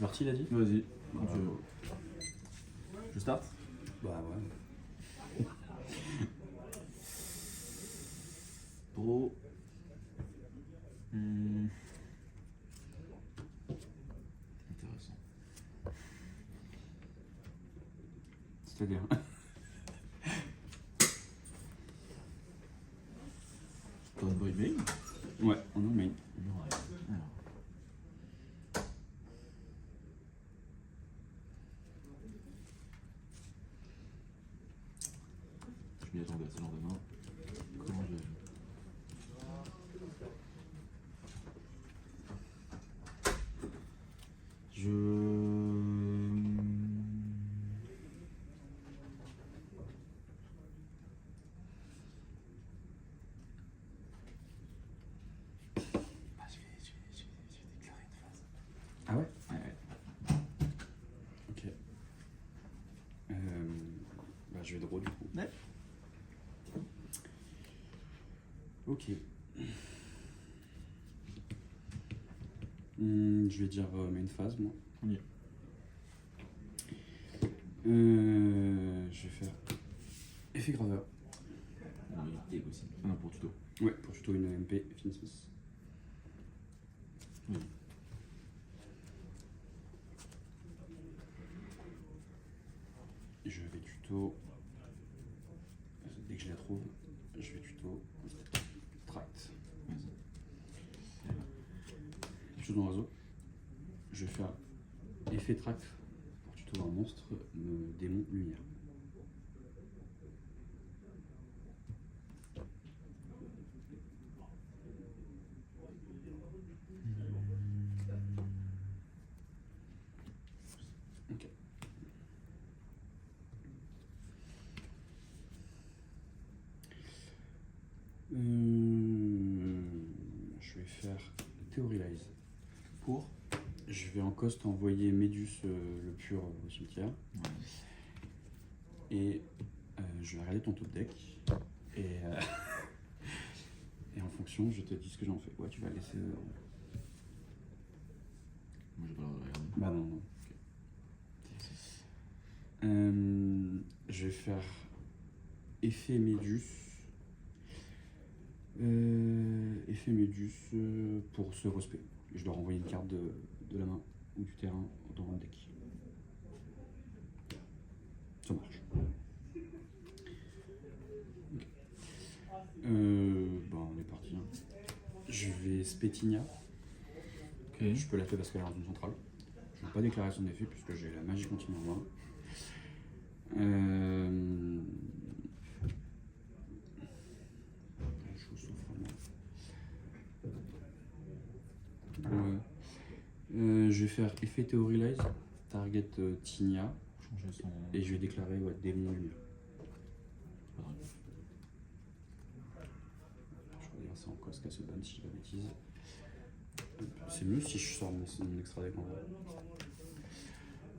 C'est parti, il a dit. Vas-y. Bah, Je start. Bah ouais. Draw. Intéressant. C'est-à-dire. Turn by main. Ouais, on est en main. Ouais. Alors. Je m'y attendais à ce genre de main. Comment je vais jouer? Je vais déclarer une phase. Ah ouais. Ok. Bah je vais draw du coup. Ouais. Ok. Je vais dire main phase moi. On y est. Je vais faire effet graveur. On y est aussi. Ah non, pour tuto. Ouais, pour tuto une MP Finsmith. Oui. Je vais tuto. Dès que je la trouve, je vais tuto tract. Vas-y. Chose dans l'oiseau. Je vais faire effet tract pour tuto un monstre démon lumière. Ok. Je vais faire Theorylize. Pour. Je vais en cost envoyer Médus le pur au cimetière. Ouais. Et je vais regarder ton top deck. Et, et en fonction, je te dis ce que j'en fais. Ouais, tu vas laisser. Moi j'ai pas l'air de regarder. Bah non, non. Je vais faire effet Médus. Effet Médus pour ce respect. Je dois renvoyer une carte de la main ou du terrain dans le deck. Ça marche. Okay. Bah on est parti. Hein. Je vais Spetinia. Ok. Je peux la faire parce qu'elle est dans une centrale. Je ne vais pas déclarer son effet puisque j'ai la magie continue en moi. Je vous souffre moi. Ouais. Je vais faire effet Theorylize, target Tinia, Changer son. et je vais déclarer démon lumière. Je regarde ça en cost Castlebane si je dis pas de bêtises. C'est mieux si je sors mon extra deck en vrai.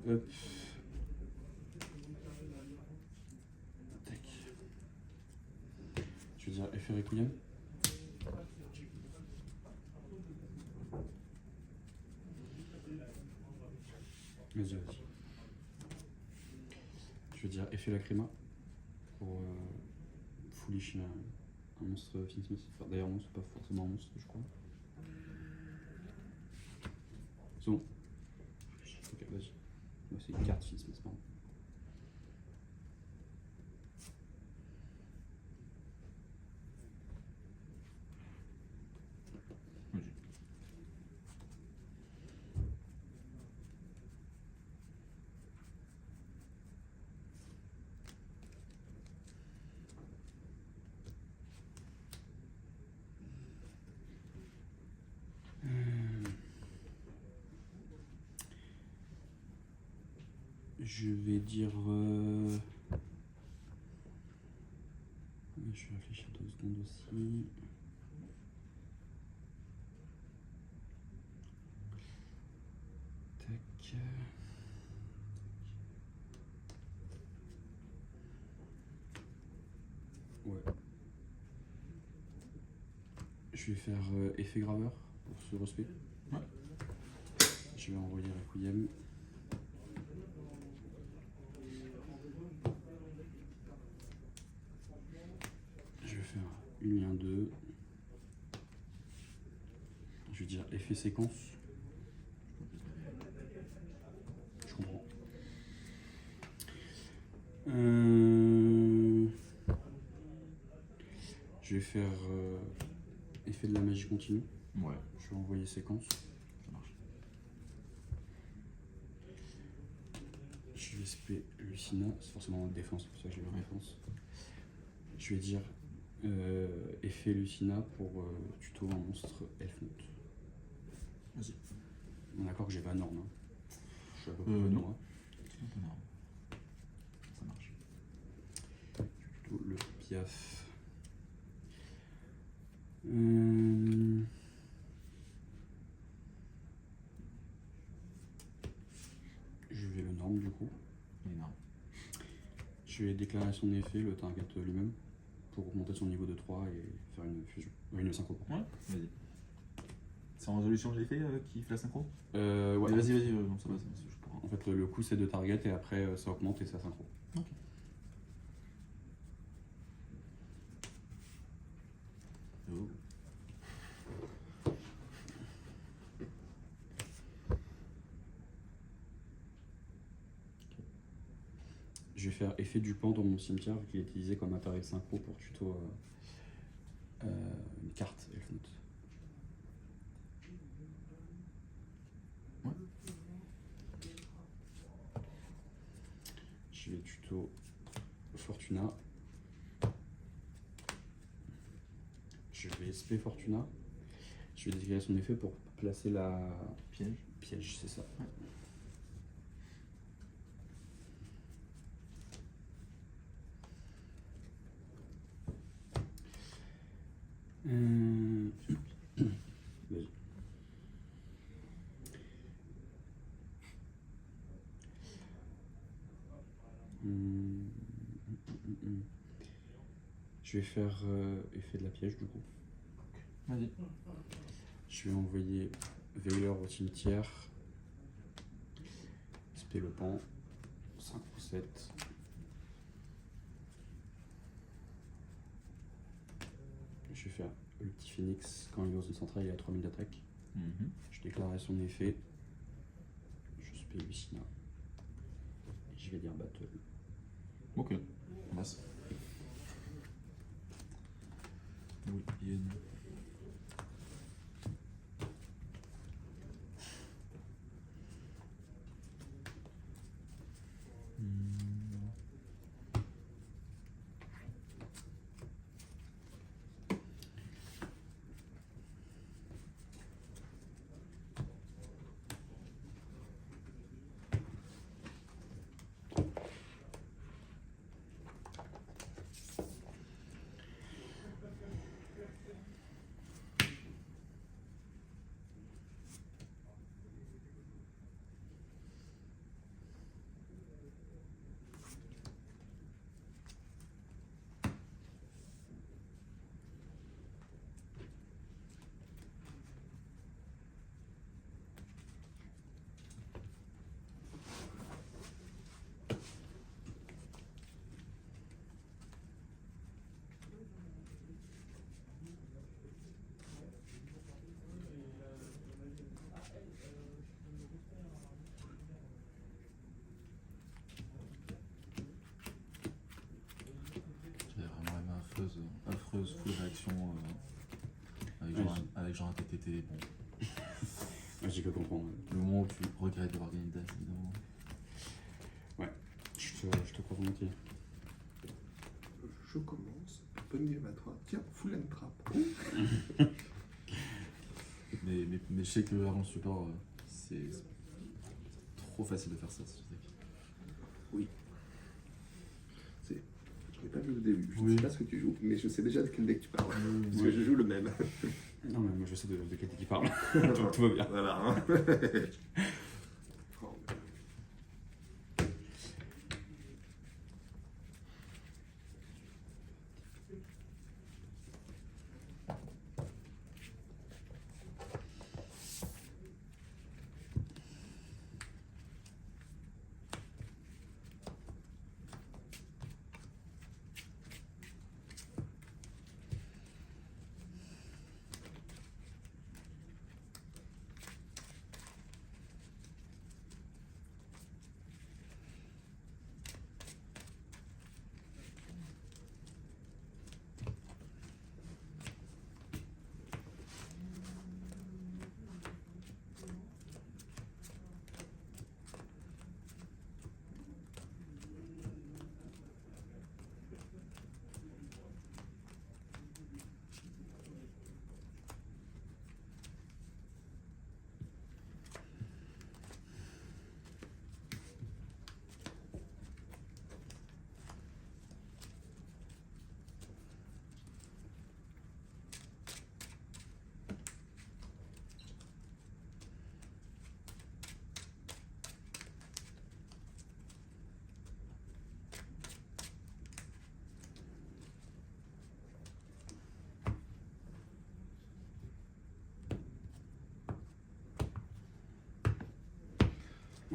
Hop. Tac. Je veux dire effet Requiem. Vas-y, vas-y. Je veux dire effet Lacrima pour foolish un monstre Finsmith. Enfin, d'ailleurs, non, c'est pas forcément un monstre, je crois. C'est bon. Ok, vas-y. Bah, c'est une carte Finsmith, pardon. Vas-y. Je vais dire. Je vais réfléchir 2 secondes aussi. Tac. Ouais. Je vais faire effet graveur pour ce respect. Ouais. Je Je vais envoyer Requiem. Je vais faire une lien 2. Je vais dire effet séquence. Je comprends. Je vais faire effet de la magie continue. Ouais, Je vais envoyer séquence. ça marche. Je vais SP Lucina. C'est forcément en défense, c'est pour ça que j'ai eu en défense. Je vais dire effet Lucina pour tuto un monstre Elf Note. Vas-y. On est d'accord que j'ai pas norme. Hein. Je suis à peu près Non. de moi. C'est un peu énorme. Ça marche. Tuto le piaf. Je vais le norme du coup. Énorme. Je vais déclarer son effet, le target lui-même, pour augmenter son niveau de 3 et faire une fusion. Une synchro. Ouais, vas-y. C'est en résolution que j'ai fait qui fait la synchro. Ouais. Mais vas-y, non, ça va, je pourrais. En fait, le coup c'est de target et après ça augmente et ça synchro. Ok. Oh. Je vais faire effet du pan dans mon cimetière qui est utilisé comme appareil synchro pour tuto une carte Elf Note. Ouais. Je vais tuto Fortuna. Je vais SP Fortuna. Je vais déclarer son effet pour placer la Piège. piège, c'est ça. Ouais. Vas-y. Je vais faire effet de la piège du coup. Vas-y. Je vais envoyer veilleur au cimetière. SP le pan. 5 ou 7. Je vais faire le petit phoenix. Quand il est dans une centrale, il a 3000 d'attaque. Je déclare son effet. Je SP Lucina. Et je vais dire battle. Ok, on passe. Oui, Yen. J'avais vraiment aimé affreuse full réaction avec genre un TTT. Bon. J'ai que comprendre. Le moment où tu regrettes d'avoir gagné DAS, évidemment. Je te crois volontiers. Je commence. Bonne game à toi. Tiens, full and trap. Mais je sais que avant le support, c'est trop facile de faire ça. Ce deck. Oui. Je n'ai pas vu au début. Je ne Oui. sais pas ce que tu joues, mais je sais déjà de quel deck tu parles. Parce Oui. que je joue le même. Non, mais moi je sais de quel deck il parle. Tout va bien. Voilà. Hein.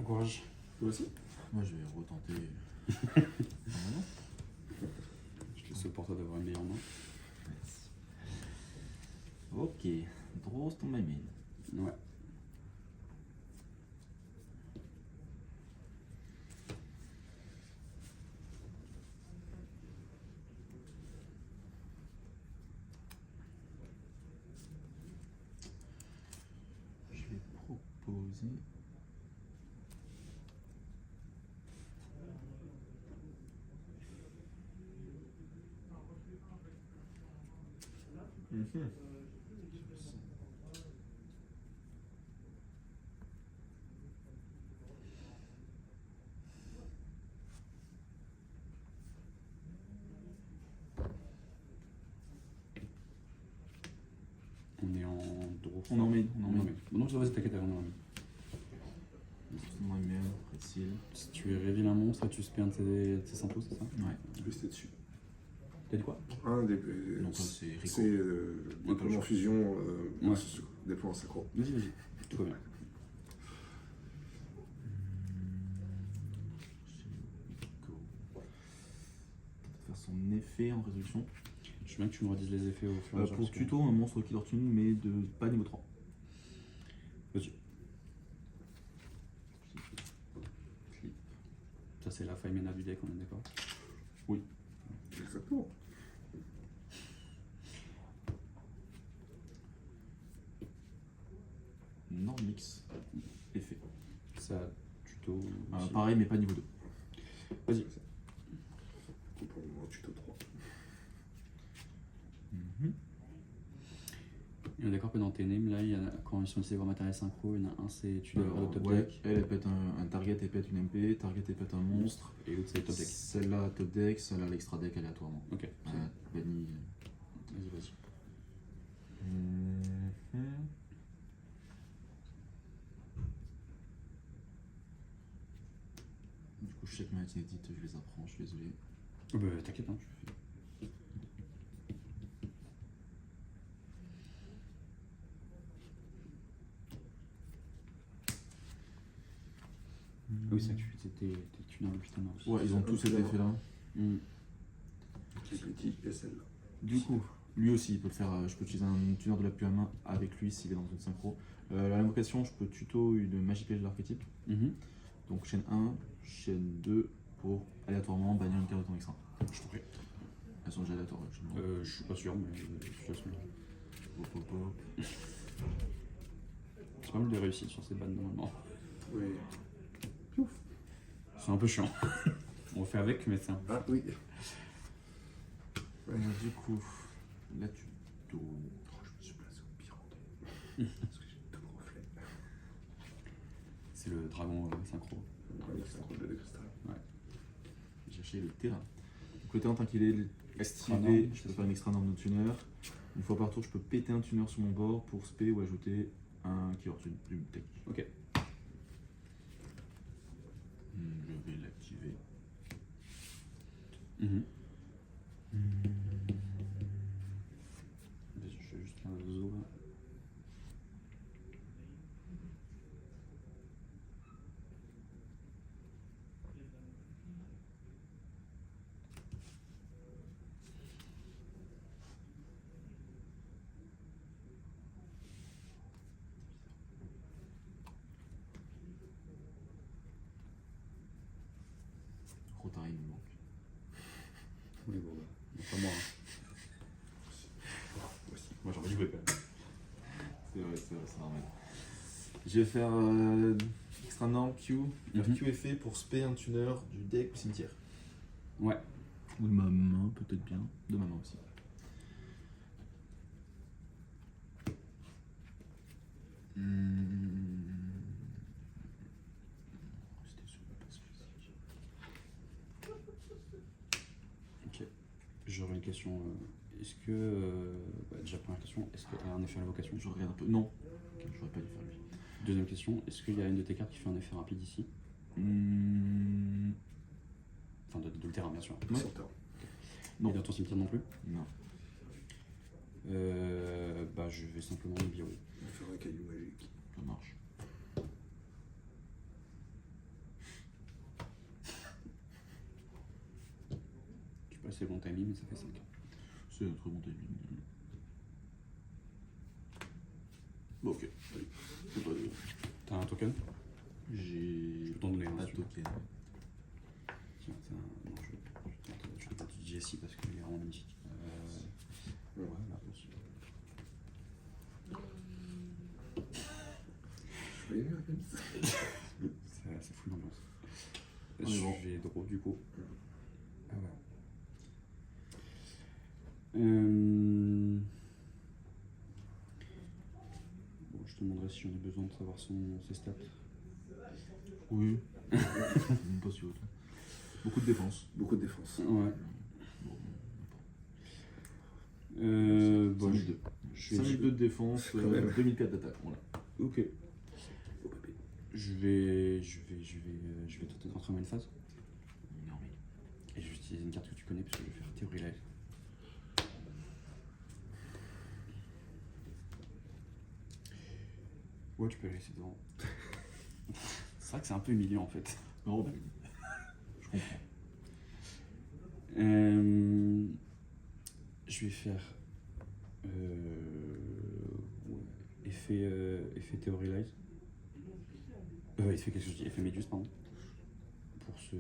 courage. Toi aussi? Moi, je vais retenter. Normalement. Je te laisse pour toi d'avoir une meilleure main. Merci. Ok, draws ton my main. Ouais. Je vais proposer. On est en draw. On est en main, on est en On est en main. main. Bon, non, vas-y, t'inquiète, on est en main. My main, précile. Si tu révéles un monstre, tu spé un de tes symptômes, c'est ça? Ouais. Restez dessus. T'as dit quoi? Un des. Donc, ça, c'est Rico. C'est déploiement fusion. Ouais. Déploiement synchro. Vas-y, vas-y. Tout va bien. Rico. Faire son effet en résolution. Je veux bien que tu me redises les effets au fur et à mesure. Pour parce que- tuto, un monstre qui tortue, mais de pas niveau 3. Vas-y. Ça, c'est la faille mana du deck, on est d'accord? Exactement. Normix. Effet. Ça, tuto. aussi. Pareil, mais pas niveau 2. Vas-y. Pour le moment, tuto 3. On est d'accord que dans tes names, là, il y a, quand ils sont utilisés voir matériel synchro, il y en a un, c'est tu dois avoir le top Ouais, deck. elle pète un target, elle pète une MP, target, elle pète un monstre. Et l'autre, c'est le top deck. Celle-là, top deck, celle-là, l'extra deck aléatoirement. Ok. Banni. Vas-y, vas-y. Du coup, je sais que ma inédite, je les apprends, je suis désolé. Oh, bah, t'inquiète, hein, tu fais. Ah oui, c'est vrai que tu fais tes tuneurs depuis ta main aussi. Ouais, ils ont tous cet effet-là. Hmm. Les petits et celle-là. Du coup, lui aussi, il peut le faire. Je peux utiliser un tuner de la pluie à main avec lui s'il est dans une synchro. L'invocation, je peux tuto une magie piège de l'archétype. Mhm. Donc chaîne 1, chaîne 2 pour aléatoirement bannir une carte de ton extra. Je t'en prie. Elles sont déjà aléatoires. Je suis pas sûr, mais je laisse me. Hop, hop, hop. C'est pas mal de réussite sur ces bannes normalement. Oui. C'est un peu chiant. On fait avec, mais c'est un peu. Ah oui. Du coup, là tu Oh, je me suis placé au pire endroit. Parce que j'ai tout le reflet. C'est le dragon synchro. Ouais, c'est un gros de cristal. chercher le terrain. Donc le terrain, tant qu'il est Extra activé, norme, je peux faire une extra norme de tuner. Une fois par tour, je peux péter un tuner sur mon bord pour spé ou ajouter un keyword du deck. Ok. Je vais l'activer. Mhm. Vas-y, je fais juste un zo là. Rotary me manque. Oui, bon, bah, pas moi. Moi j'aurais joué quand même. C'est vrai, c'est normal. Je vais faire extra norme Q. Faire Mhm. Q effet pour spé un tuner du deck ou cimetière. Ouais. Ou de ma main, peut-être bien. De ma main aussi. C'était sur la base physique. Ok. J'aurais une question. Est-ce que. Déjà, première question, est-ce qu'elle a un effet à l'invocation? Je regarde un peu. Non. Ok, j'aurais pas dû faire lui. Deuxième question, est-ce qu'il y a une de tes cartes qui fait un effet rapide ici? Enfin, de le terrain, bien sûr. Ouais. Sur terre. Non. Et dans ton cimetière non plus? Non. Bah, je vais simplement le virer. On va faire un caillou magique. Ça marche. c'est bon timing, mais ça fait 5. C'est un très bon timing. Bon, ok. Allez. C'est pas de- T'as un token? J'ai Je peux t'en donner un. pas si de tu veux. token. Tiens, non, je vais pas te Jessie parce qu'il est vraiment magnifique. Ouais, là aussi. Je vais bien, quand même. C'est fou l'ambiance. On est bon. Je vais drop du coup. Ah ouais. Bon, je te demanderai si j'en ai besoin de savoir ses stats. Oui. Même pas sûr. Beaucoup de défense. Beaucoup de défense. Ouais. Bon, Bon, 5002. je vais 5002 de défense, Quand même. 2004 d'attaque. Voilà. Ok. Faut pas payer. Je vais tenter d'entrer en une phase. Non, mais. Et je vais utiliser une carte que tu connais parce que je vais faire Théorie Live. Ouais, tu peux la laisser devant. C'est vrai que c'est un peu humiliant en fait. Non, mais. Je comprends. Je vais faire ouais, effet Theorylize. Effet qu'est-ce que je dis? Effet Méduse, pardon. Pour ce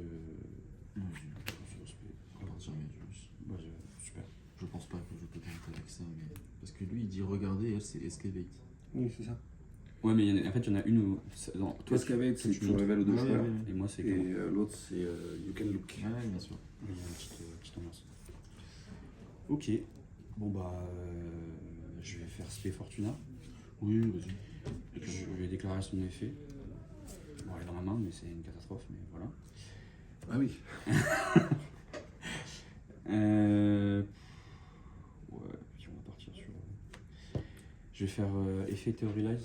respect. On va partir Méduse. Ouais, super. Je pense pas que je peux tenter avec ça, mais. Parce que lui, il dit regardez, elle, c'est Escavate. Oui, c'est ça. Ouais, mais en fait, il y en a une où. Non, Toi, Escavate, c'est tu tu montres. révèles aux deux Ouais, joueurs. ouais, ouais. Et moi, c'est Et comment l'autre, c'est You Can Look. Ouais, bien sûr. Il y a une petite ambiance. Ok. Bon, bah. Je vais faire Spé Fortuna. Oui, vas-y. Je vais déclarer son effet. Bon, elle est dans ma main, mais c'est une catastrophe, mais voilà. Ah oui. Ouais, puis on va partir sur. Je vais faire effet Theorylize,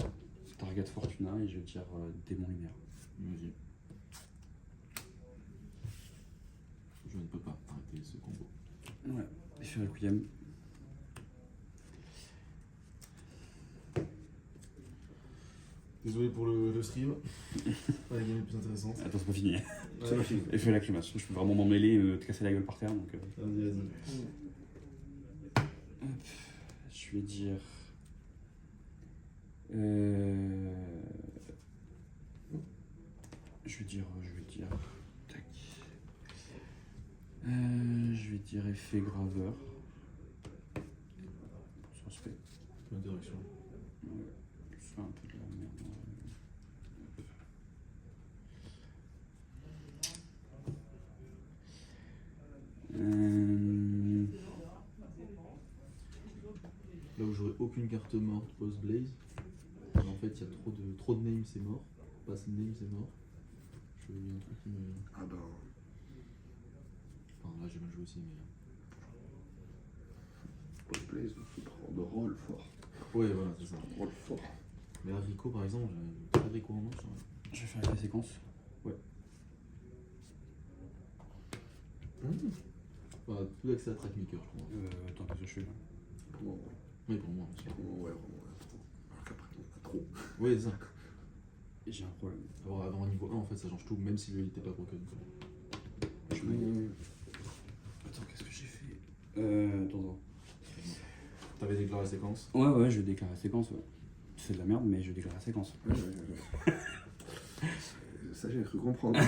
target Fortuna, et je vais dire démon lumière. Vas-y. Je ne peux pas arrêter ce combo. Ouais, effet Requiem. Désolé pour le stream. Pas la game est plus intéressante. Attends, c'est pas fini. C'est pas fini. Effet lacrymas. Je peux vraiment m'en mêler et me casser la gueule par terre, donc. Vas-y, vas-y. Hop, je vais dire. Je vais dire. Tac. Je vais dire effet graveur. Pour suspect. Bonne direction. Ouais, c'est un peu de la merde. Là où j'aurais aucune carte morte post-blaze, en fait il y a trop de names, c'est mort. Pas assez de names, c'est mort. Il y a un truc qui me. Ah ben. Enfin là j'ai mal joué aussi, mais. Postplace, donc faut prendre rôle fort. Ouais, voilà, c'est ça. Rôle fort. Mais là, Rico par exemple, j'avais pas de Rico en main. Je vais faire effet séquence. Enfin, plus accès à Trackmaker, je crois. Attends, qu'est-ce que je fais là? Pour moi, Oui, pour moi aussi. ouais, vraiment, trop. Alors qu'après, on a trop. Ouais, c'est ça. Et j'ai un problème. Avoir un niveau 1, en fait, ça change tout, même si lui il était pas broken. Quoi. Attends, qu'est-ce que j'ai fait? Attends. T'avais déclaré la séquence. Ouais, je déclare la séquence, ouais. C'est de la merde, mais je déclare la séquence. Ouais. Ça, j'ai cru comprendre.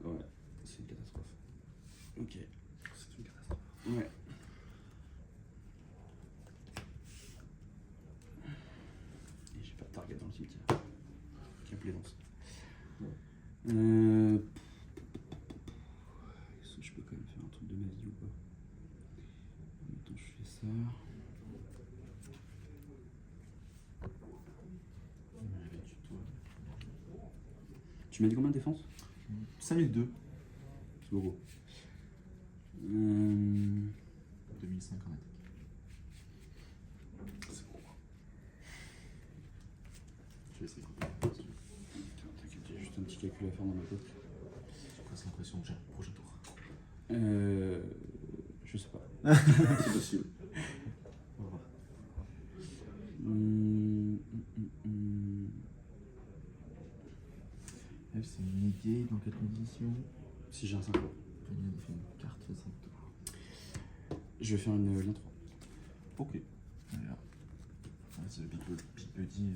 Ouais, c'est une catastrophe. Ok. C'est une catastrophe. Ouais. Et j'ai pas de target dans le cimetière. Quelle plaisance. Est-ce que je peux quand même faire un truc de magie ou pas? Attends, je fais ça. Tu m'as dit combien de défense? 5002. C'est beaucoup. 2005 en attaque. C'est bon. Je vais essayer. T'inquiète, j'ai juste un petit calcul à faire dans ma tête. J'ai presque l'impression que j'ai un prochain tour. Je sais pas. C'est possible. On va voir. Hum. F, c'est negate dans quelle condition? Si j'ai un 5 tours. Il fait une carte 5 tours. Je vais faire une lien 3. Ok. Voilà. Ah, c'est le Big Buddy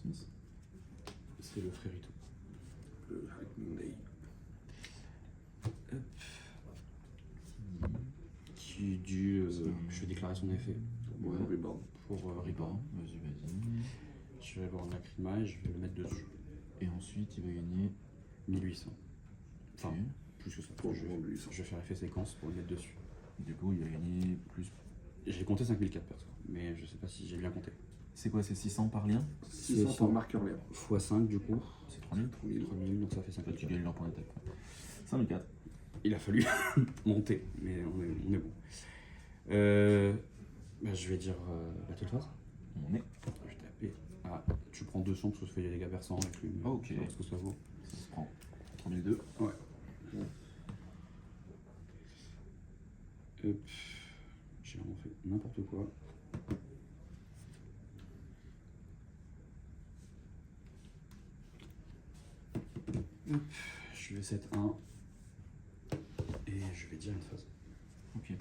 Smith. C'est le frérito. Le Hack Monday. Qui est dû. Je vais déclarer son effet Ouais, Reborn. pour Reborn. Vas-y, vas-y. Je vais avoir Lacrima et je vais le mettre dessus. Et ensuite, il va gagner. 1800. Enfin, Ok. plus que ça. Pour je, lui, ça. je vais faire effet séquence pour le mettre dessus. Du coup, il va gagner plus. J'ai compté 5004 perso, mais je sais pas si j'ai bien compté. C'est quoi, c'est 600 par lien 600 par marqueur lien. x5 du coup. C'est 3000. 3000. 3000, donc ça fait Toi, tu 5004. gagnes leur point d'attaque. 5004. Il a fallu monter, mais on est bon. Bah, je vais dire Battle Phase. On est. Je vais taper. Ah, tu prends 200 parce que ça fait des dégâts versants avec lui. Ok. Je sais pas ce que ça vaut. Ça se prend. 3002. Ouais. Hop. J'ai vraiment fait n'importe quoi. Hop. Je vais set 1. Et je vais dire une phase. Ok.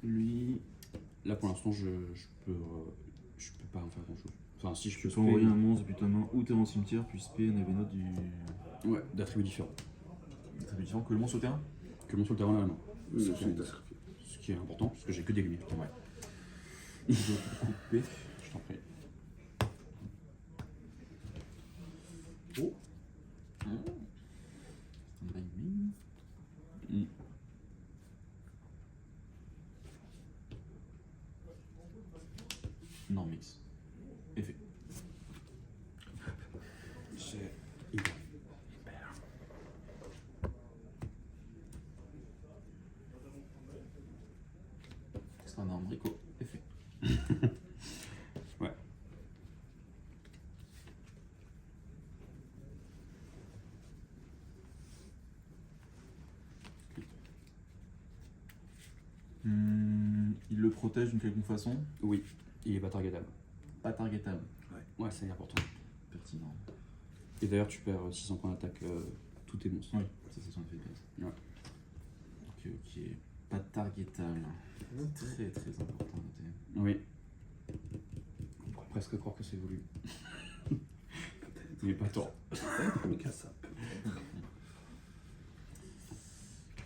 Lui. Là pour l'instant je peux pas en faire grand chose. Enfin si je Tu peux peux spé, envoyer un monstre depuis ta main ou t'es dans le cimetière, puis spé un événement du. Ouais, d'attributs différents. Ça veut dire que le monstre au terrain Que mon sur le terrain là, non. Oui, Ce je qui suis est- sacrifié. Ce qui est important, parce que j'ai que des lumières. Ouais. Je vais couper. Je t'en prie. Oh. Lightning. Mm. Non, mix. Effet. C'est hyper. C'est un arme Rico. Effet. Ouais. Il le protège d'une quelconque façon. Oui, il est pas targetable. Pas targetable. Ouais, c'est important. Pertinent. Et d'ailleurs, tu perds 600 points d'attaque tous tes monstres. Oui, ça c'est son effet de base. Ouais. Ok, ok. Pas targetable. Très très important à noter. Oui. On pourrait presque croire que c'est voulu. Peut-être. Mais pas tant. Peut-être, mais qu'à ça. Peut-être.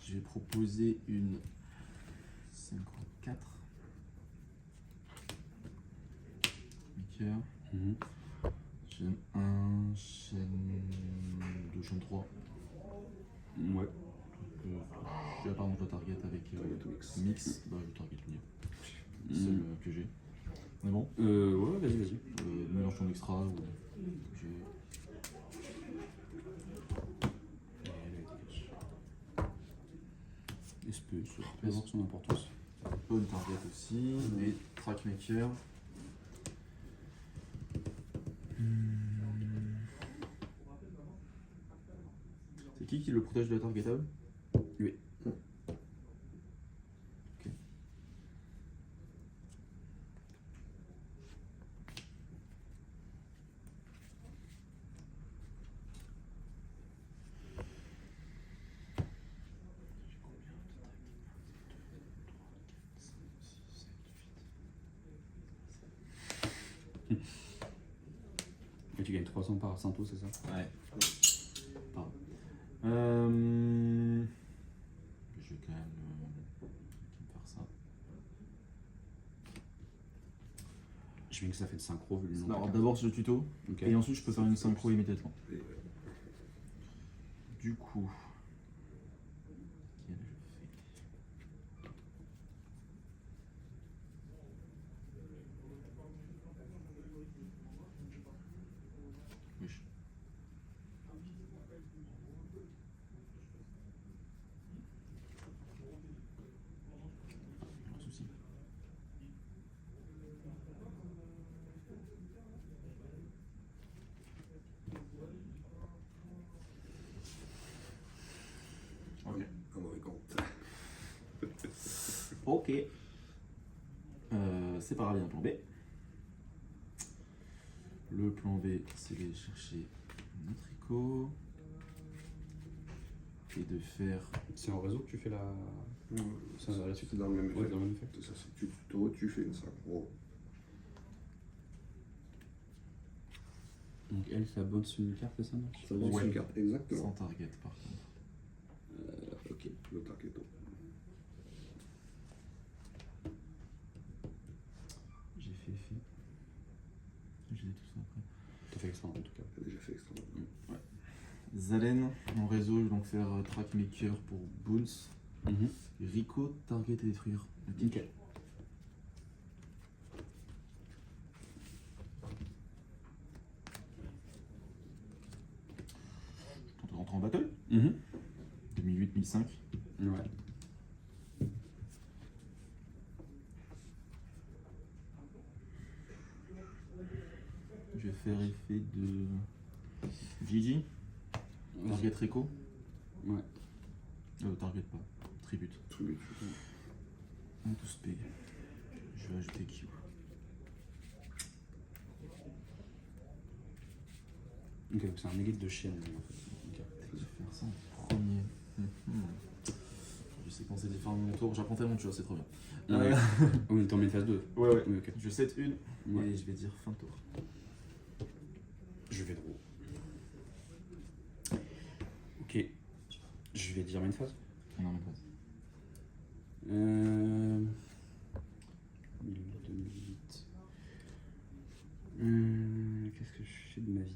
Je vais proposer une 54. Mickey. Mhm. Chaîne 1, chaîne 2, chaîne 3. Ouais. Je pardon, je dois target avec Target ou mix. mix. Bah, je target le mien. Mm. Celle que j'ai. On est bon Ouais, vas-y. Mélange ton extra ou. J'ai. Espèce, ça peut avoir son importance. Bonne target aussi. Et trackmaker. C'est qui le protège de la targetable? Lui. Ok. Et tu gagnes 300 par Santo, c'est ça? Ouais. Pardon. Je vais quand même faire ça. Je viens que ça fait de synchro vu le nom. Alors d'abord c'est le tuto, Ok. et ensuite je peux faire une synchro immédiatement. Et, Du coup. Quel je fais? Wesh. Pas de souci. Ok. un mauvais compte. Ok. C'est pas grave, il y a un plan B. Le plan B, c'est d'aller chercher notre ICO. et de faire. C'est en réseau que tu fais la. Ça va là-dessus. C'est dans le même Ouais, effet. dans le même effet. C'est ça, c'est tu tuto, tu fais une synchro. Donc elle, ça bounce une carte, c'est ça, non? Ça lance Ouais. une carte, exactement. Sans target par contre. Ok, le targeto. J'ai fait effet. J'ai tout ça après. T'as fait extra en tout cas. J'ai déjà fait extra. Zalen, en réseau, je vais donc faire Trackmaker pour Bounce. Rico, Target et détruire. Ok. Je tente de rentrer en battle. 2008-1005. Ouais. Je vais faire effet de Gigi. Target Rico. Ouais. Target pas. Tribute. Tribute. On tous paye. Je vais ajouter Q. Ok, donc c'est un élite de chienne. En fait. Ok. Je vais faire ça en premier. Je sais penser des fins de mon tour. J'apprends tellement de choses, c'est trop bien. Ouais. On est en phase 2. Ouais. Oui, ok. Je set une Ouais. et je vais dire fin de tour. Je vais draw. Ok. Je vais dire main phase. Non, mais pas. 2008. Qu'est-ce que je fais de ma vie?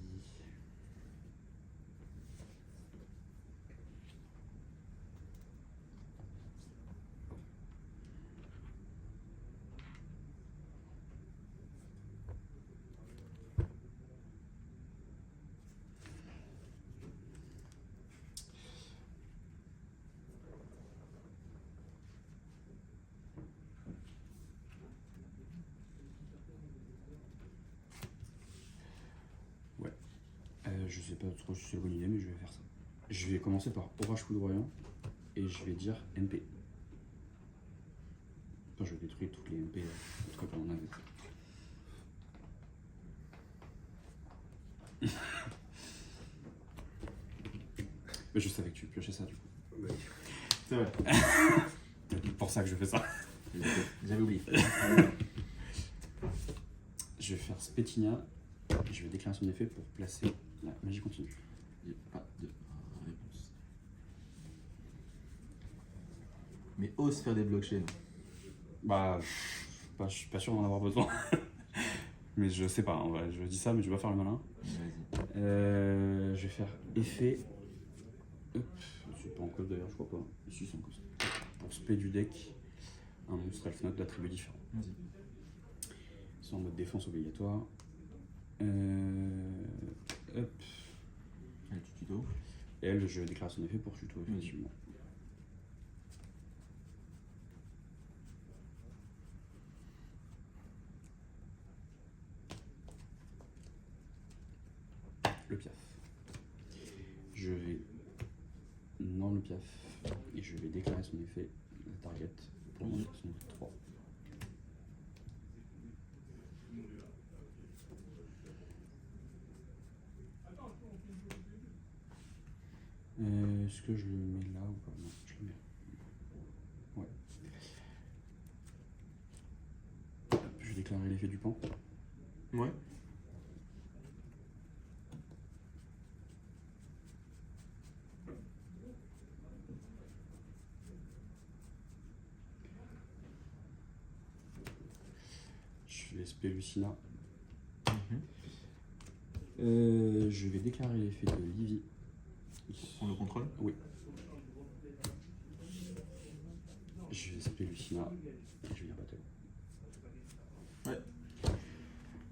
Je sais pas trop si c'est la bonne idée, mais je vais faire ça. Je vais commencer par Orage Foudroyant et je vais dire MP. Enfin, je vais détruire toutes les MP, en tout cas qu'on en avait. Mais je savais que tu piochais ça du coup. Oui. C'est vrai. C'est pour ça que je fais ça. J'avais oublié. Je vais faire Spetinia et je vais déclarer son effet pour placer la magie continue. Il n'y a pas de réponse. Mais ose faire des blockchains. Bah, je suis pas sûr d'en avoir besoin. Mais je sais pas, en vrai, je dis ça, mais je vais pas faire le malin. Vas-y. Je vais faire effet. Hop, je suis pas en code d'ailleurs, je crois pas. Si, c'est en code. Pour spé du deck, un monstre elf note d'attribut différent. Vas-y. C'est en mode défense obligatoire. Hop. Allez, tu tuto. Et elle, je déclare son effet pour tuto, effectivement. Le piaf. Je vais dans le piaf et je vais déclarer son effet target pour mon son 3. Est-ce que je le mets là ou pas? Non, je le mets. Ouais. Hop, je vais déclarer l'effet du pan. Ouais. Je vais spé Lucina. Mhm. Je vais déclarer l'effet de Livy. On le contrôle. Oui. Je vais spé Lucina et je viens battle.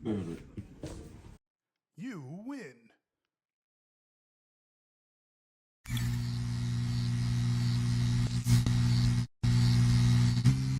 Bien joué.